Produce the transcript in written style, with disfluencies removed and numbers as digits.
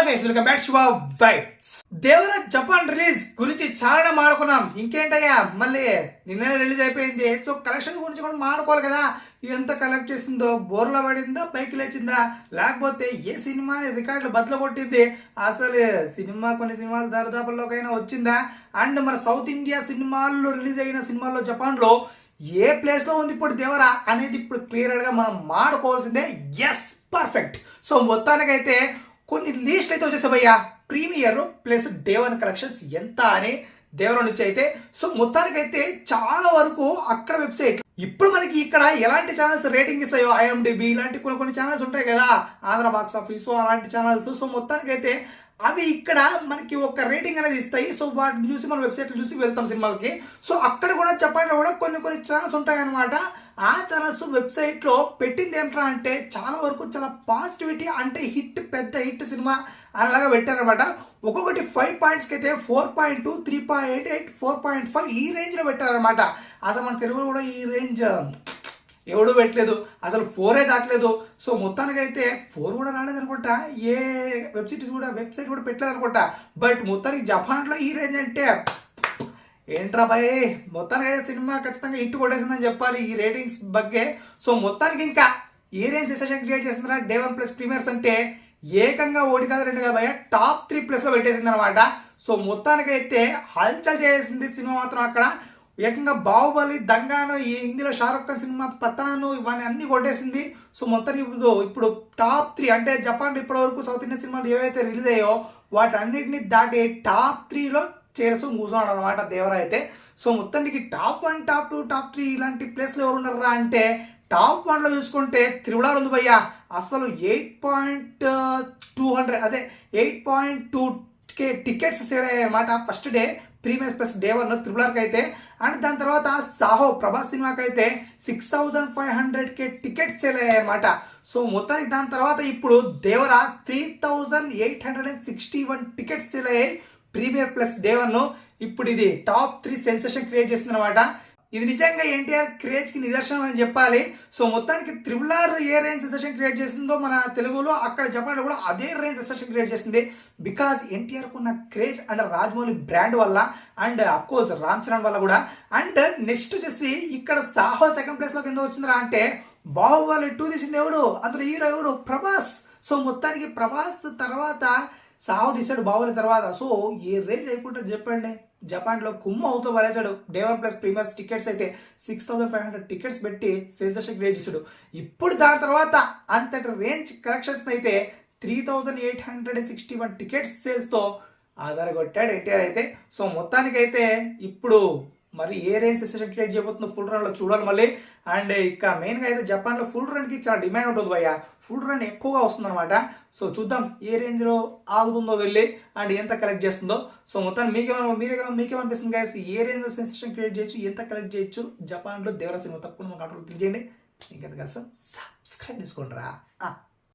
Guys welcome back Shiva vibes. Devara Japan release గురించి చాలా మాడుకున్నాం. ఇంకేంటయ్యా మళ్ళీ నిన్న రిలీజ్ అయిపోయింది. సో కలెక్షన్ గురించి కూడా మాడుకోవాలి కదా. ఎంత కలెక్ట్ చేసిందో, బోర్లో పడిందా, పైకి లేచిందా, లేకపోతే ఏ సినిమా రికార్డులు బద్దలు కొట్టింది, అసలు సినిమా కొన్ని సినిమాలు దరిదాపుల్లోకైనా వచ్చిందా, అండ్ మన సౌత్ ఇండియా సినిమాల్లో రిలీజ్ అయిన సినిమాల్లో జపాన్లో ఏ ప్లేస్ లో ఉంది ఇప్పుడు దేవరా అనేది ఇప్పుడు క్లియర్ గా మనం మాడుకోవాల్సిందే. Yes, perfect. సో మొత్తానికైతే కొన్ని లీస్ట్ అయితే వచ్చేసాయ్యా. Premier plus day one collections ఎంత అని దేవర నుంచి అయితే. సో మొత్తానికైతే చాలా వరకు అక్కడ వెబ్సైట్ ఇప్పుడు మనకి ఇక్కడ ఎలాంటి ఛానల్స్ రేటింగ్ ఇస్తాయో, ఐఎండిబి ఇలాంటి కొన్ని ఛానల్స్ ఉంటాయి కదా, ఆంధ్ర బాక్స్ ఆఫీస్ అలాంటి ఛానల్స్. సో మొత్తానికైతే అవి ఇక్కడ మనకి ఒక రేటింగ్ అనేది ఇస్తాయి. సో వాటిని చూసి మనం వెబ్సైట్లు చూసి వెళ్తాం సినిమాలకి. సో అక్కడ కూడా జపాన్లో కూడా కొన్ని ఛానల్స్ ఉంటాయి అనమాట. ఆ ఛానల్స్ వెబ్సైట్ లో పెట్టింది ఏంట్రా అంటే చాలా వరకు చాలా పాజిటివిటీ, అంటే హిట్, పెద్ద హిట్ సినిమా అలాగా పెట్టారనమాట. ఒక్కొక్కటి 5 పాయింట్స్కి అయితే 4.2, 3.88, 4.5 ఈ రేంజ్ లో పెట్టారనమాట. అసలు మన తెలుగులో కూడా ఈ రేంజ్ ఎవడు పెట్టలేదు, అసలు 4 దాటలేదు. సో మొత్తానికి అయితే 4 కూడా రాలేదు అనుకుంటా, ఏ వెబ్సైట్ కూడా పెట్టలేదు అనుకుంటా. బట్ మొత్తానికి జపాన్లో ఈ రేంజ్ అంటే ఏంట్రా భయ్, మొత్తానికి అయితే సినిమా ఖచ్చితంగా హిట్ కొట్టేసిందని చెప్పాలి ఈ రేటింగ్స్ బగ్గే. సో మొత్తానికి ఇంకా ఏ రేంజ్ సెషన్ క్రియేట్ చేసిందిరా డే 1 ప్లస్ ప్రీమియర్స్ అంటే ఏకంగా 1 కాదు 2 కాదు భయ్య, టాప్ 3 ప్లస్ లో పెట్టేసింది అనమాట. సో మొత్తానికైతే హల్చల్ చేసింది సినిమా మాత్రం అక్కడ. ఏకంగా బాహుబలి, దంగాను, ఈ హిందీలో షారుఖ్ ఖాన్ సినిమా పతాను ఇవన్నీ అన్ని కొట్టేసింది. సో మొత్తానికి ఇప్పుడు టాప్ 3 అంటే జపాన్ ఇప్పటి వరకు సౌత్ ఇండియన్ సినిమాలు ఏవైతే రిలీజ్ అయ్యో వాటన్నిటిని దాటి టాప్ 3లో చేరుస్తూ కూర్చున్నాడు అనమాట దేవరా అయితే. సో మొత్తానికి టాప్ 1, టాప్ 2, టాప్ 3 ఇలాంటి ప్లేస్లో ఎవరు ఉన్నారా అంటే టాప్ 1లో చూసుకుంటే త్రిబుల్ ఉంది భయ్యా. అసలు 8.200 అదే 8.2K టికెట్స్ సేల్ అయ్యాయి అనమాట first day premier plus day 1 triple అయితే. అండ్ దాని తర్వాత సాహో ప్రభాస్ సినిమాకి అయితే 6,500K టికెట్స్ సేల్ అయ్యాయి అనమాట. సో మొత్తానికి దాని తర్వాత ఇప్పుడు దేవరా 3,861 టికెట్స్ సేల్ అయ్యాయి ప్రీమియర్ ప్లస్ డే 1. ఇప్పుడు ఇది టాప్ 3 సెన్సేషన్ క్రియేట్ చేస్తుంది అనమాట. ఇది నిజంగా ఎన్టీఆర్ క్రేజ్ కి నిదర్శనం అని చెప్పాలి. సో మొత్తానికి triple A range sensation create చేసిందో మన తెలుగులో, అక్కడ జపాన్లో కూడా అదే రేంజ్ సెన్సేషన్ క్రియేట్ చేసింది. బికాజ్ ఎన్టీఆర్ కున్న క్రేజ్ అండ్ రాజమౌళి బ్రాండ్ వల్ల, and of course Ram Charan వల్ల కూడా. అండ్ నెక్స్ట్ వచ్చేసి ఇక్కడ సాహో సెకండ్ ప్లేస్ లో కింద వచ్చిందిరా అంటే బాహుబలి 2 తీసింది ఎవడు, అందులో హీరో ఎవడు, ప్రభాస్. సో మొత్తానికి ప్రభాస్ తర్వాత సాహో తీసాడు బాహుబలి తర్వాత. సో ఏ రేంజ్ అయిపోతుందో చెప్పండి. జపాన్లో కుమ్మ అవుతూ పడేశాడు. డే 1 ప్లస్ ప్రీమియర్స్ టికెట్స్ అయితే 6,500 టికెట్స్ పెట్టి సెన్సేషన్ క్రియేట్ చేశాడు. ఇప్పుడు దాని తర్వాత అంతటి రేంజ్ కలెక్షన్స్ అయితే 3,861 టికెట్స్ సేల్స్తో ఆధారగొట్టాడు ఎన్టీఆర్ అయితే. సో మొత్తానికైతే ఇప్పుడు మరి ఏ రేంజ్ సెషన్ క్రియేట్ చేయబోతుందో ఫుల్ రన్లో చూడాలి మళ్ళీ. అండ్ ఇక మెయిన్గా అయితే జపాన్లో ఫుల్ రన్కి చాలా డిమాండ్ ఉంటుంది భయ్య, ఫుల్ రన్ ఎక్కువగా వస్తుందన్నమాట. సో చూద్దాం ఏ రేంజ్లో ఆగుతుందో వెళ్ళి, అండ్ ఎంత కలెక్ట్ చేస్తుందో. సో మొత్తాన్ని మీకేమనిపిస్తుంది గైస్, ఏ రేంజ్లో సెన్సేషన్ క్రియేట్ చేయొచ్చు, ఎంత కలెక్ట్ చేయొచ్చు జపాన్లో దేవరా సినిమా? తప్పకుండా మా కంట్రోల్ తెలియజేయండి. ఇంకెంత కలిసి సబ్స్క్రైబ్ చేసుకోండి రా.